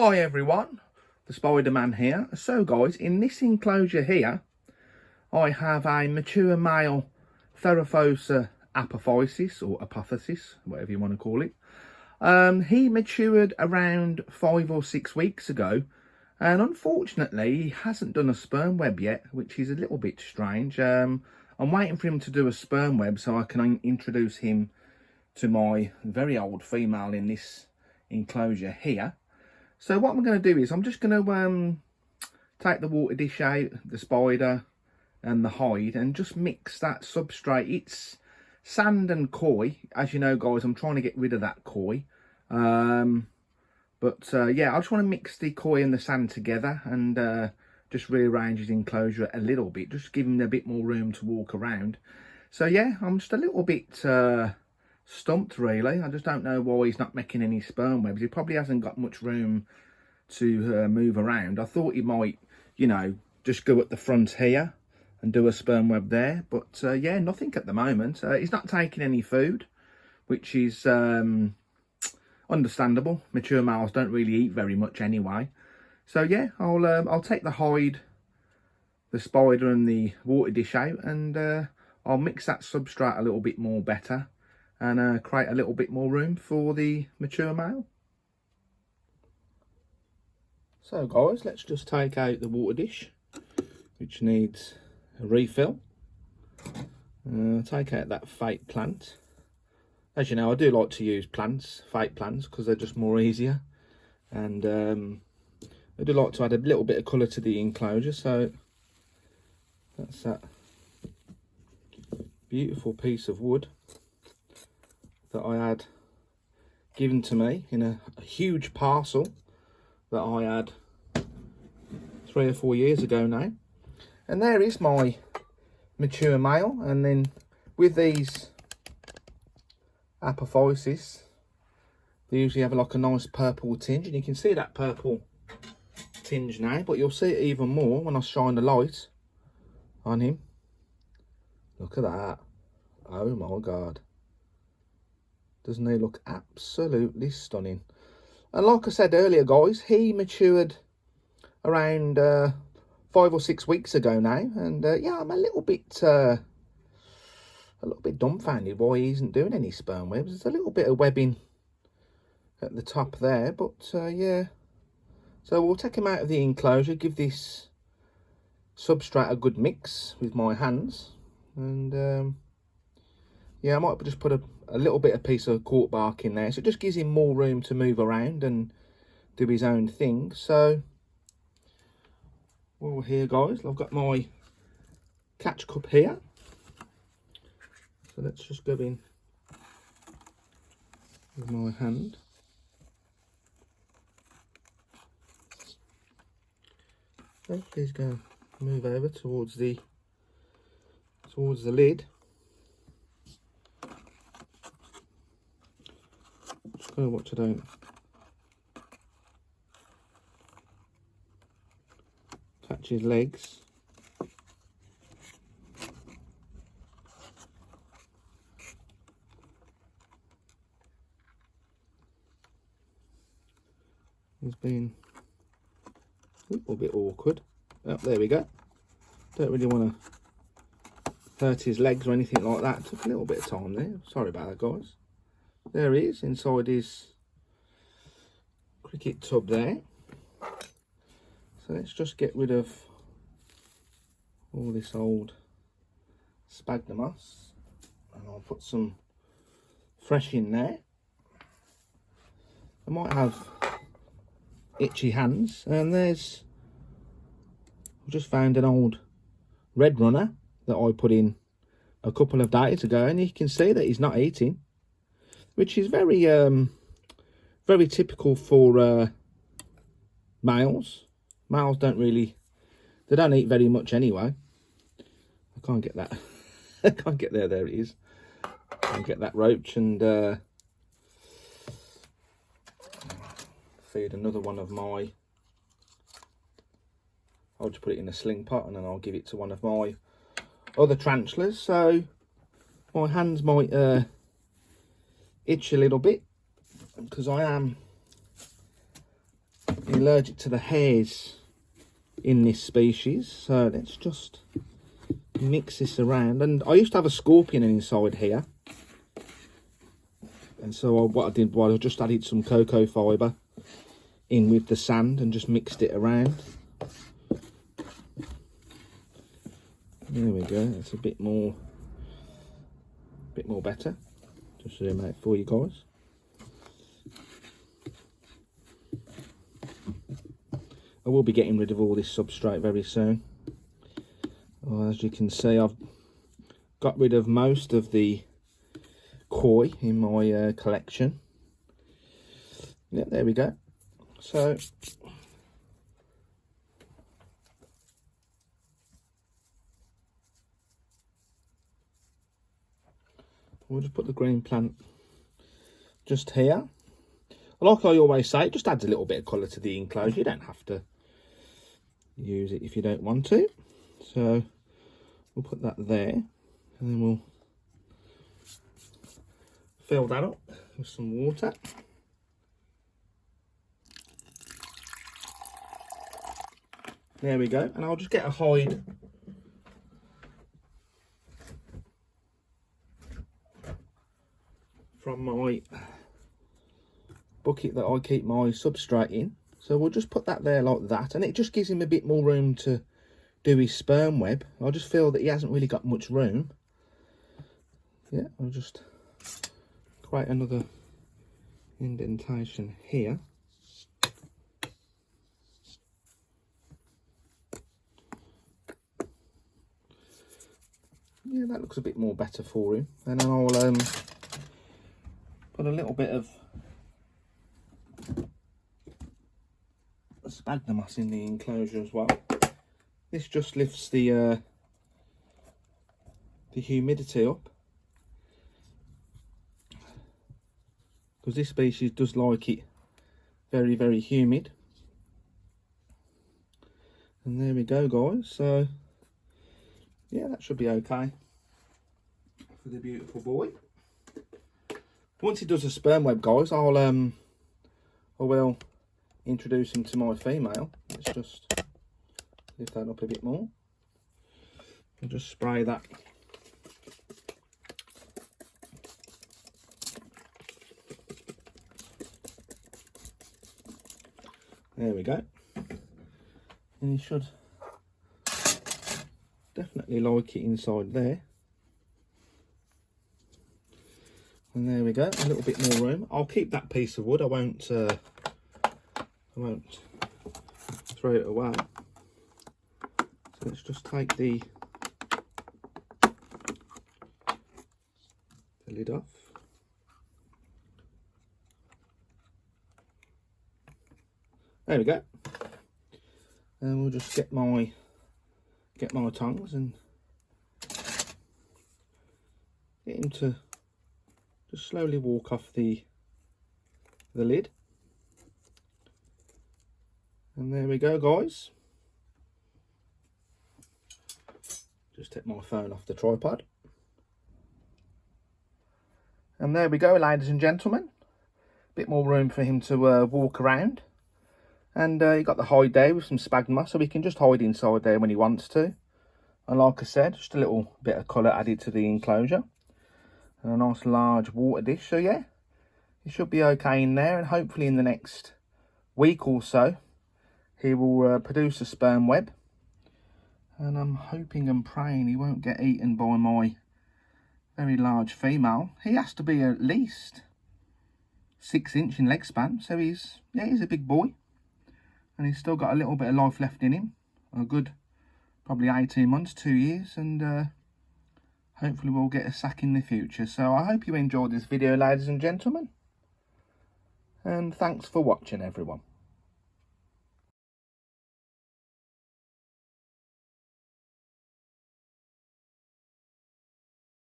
Hi everyone, the Spiderman here. So guys, in this enclosure here, I have a mature male Theraphosa Apophysis, or Apophysis, whatever you want to call it. He matured around 5 or 6 weeks ago, and unfortunately he hasn't done a sperm web yet, which is a little bit strange. I'm waiting for him to do a sperm web so I can introduce him to my very old female in this enclosure here. So what I'm going to do is I'm just going to take the water dish out, the spider and the hide, and just mix that substrate. It's sand and koi. As you know guys, I'm trying to get rid of that koi. Yeah, I just want to mix the koi and the sand together and just rearrange his enclosure a little bit, just give him a bit more room to walk around. So yeah, I'm just a little bit stumped really. I just don't know why he's not making any sperm webs. He probably hasn't got much room to move around. I thought he might, you know, just go at the front here and do a sperm web there, but yeah, nothing at the moment. He's not taking any food, which is understandable. Mature males don't really eat very much anyway. So yeah, I'll take the hide, the spider and the water dish out, and I'll mix that substrate a little bit more better and create a little bit more room for the mature male. So guys, let's just take out the water dish, which needs a refill. Take out that fake plant. As you know, I do like to use fake plants, because they're just more easier. And I do like to add a little bit of colour to the enclosure. So that's that beautiful piece of wood that I had given to me in a huge parcel that I had 3 or 4 years ago now. And there is my mature male. And then with these Apophysis, they usually have like a nice purple tinge, and you can see that purple tinge now, but you'll see it even more when I shine the light on him. Look at that. Oh my god, doesn't he look absolutely stunning? And like I said earlier guys, he matured around 5 or 6 weeks ago now, and yeah, I'm a little bit dumbfounded why he isn't doing any sperm webs. There's a little bit of webbing at the top there, but yeah. So we'll take him out of the enclosure, give this substrate a good mix with my hands, and yeah, I might just put a little bit of piece of cork bark in there, so it just gives him more room to move around and do his own thing. So while we're here guys, I've got my catch cup here, so let's just go in with my hand. So please go move over towards the lid. Just gotta watch I don't catch his legs. He's been a little bit awkward. Oh, there we go. Don't really want to hurt his legs or anything like that. It took a little bit of time there. Sorry about that guys. There he is inside his cricket tub there. So let's just get rid of all this old sphagnum moss, and I'll put some fresh in there. I might have itchy hands, and there's, I just found an old red runner that I put in a couple of days ago, and you can see that he's not eating, which is very very typical for males. Males don't really, they don't eat very much anyway. I can't get that. I can't get there. There it is. I'll get that roach and feed another one of my, I'll just put it in a sling pot, and then I'll give it to one of my other tarantulas. So my hands might itch a little bit, because I am allergic to the hairs in this species. So let's just mix this around. And I used to have a scorpion inside here. And so what I did was I just added some cocoa fibre in with the sand and just mixed it around. There we go, that's a bit more better. Just zoom out for you guys. I will be getting rid of all this substrate very soon. Well, as you can see, I've got rid of most of the koi in my collection. Yeah, there we go. So we'll just put the green plant just here. Like I always say, it just adds a little bit of colour to the enclosure. You don't have to use it if you don't want to. So we'll put that there, and then we'll fill that up with some water. There we go, and I'll just get a hide from my bucket that I keep my substrate in. So we'll just put that there like that, and it just gives him a bit more room to do his sperm web. I just feel that he hasn't really got much room. Yeah, I'll just create another indentation here. Yeah, that looks a bit more better for him. And then I'll put a little bit of sphagnum moss in the enclosure as well. This just lifts the humidity up, because this species does like it very, very humid. And there we go, guys. So yeah, that should be okay for the beautiful boy. Once he does a sperm web, guys, I will introduce him to my female. Let's just lift that up a bit more. I'll just spray that there we go. And he should definitely like it inside there. And there we go, a little bit more room. I'll keep that piece of wood. I won't throw it away. So let's just take the lid off. There we go. And we'll just get my tongs and get him to just slowly walk off the lid. And there we go, guys. Just take my phone off the tripod. And there we go, ladies and gentlemen. A bit more room for him to walk around. And you got the hide there with some sphagnum moss, so he can just hide inside there when he wants to. And like I said, just a little bit of colour added to the enclosure. And a nice large water dish. So yeah, he should be okay in there. And hopefully in the next week or so, he will produce a sperm web. And I'm hoping and praying he won't get eaten by my very large female. He has to be at least 6 inch in leg span. So he's a big boy. And he's still got a little bit of life left in him. A good, probably 18 months, 2 years. And hopefully we'll get a sack in the future. So I hope you enjoyed this video, ladies and gentlemen. And thanks for watching, everyone.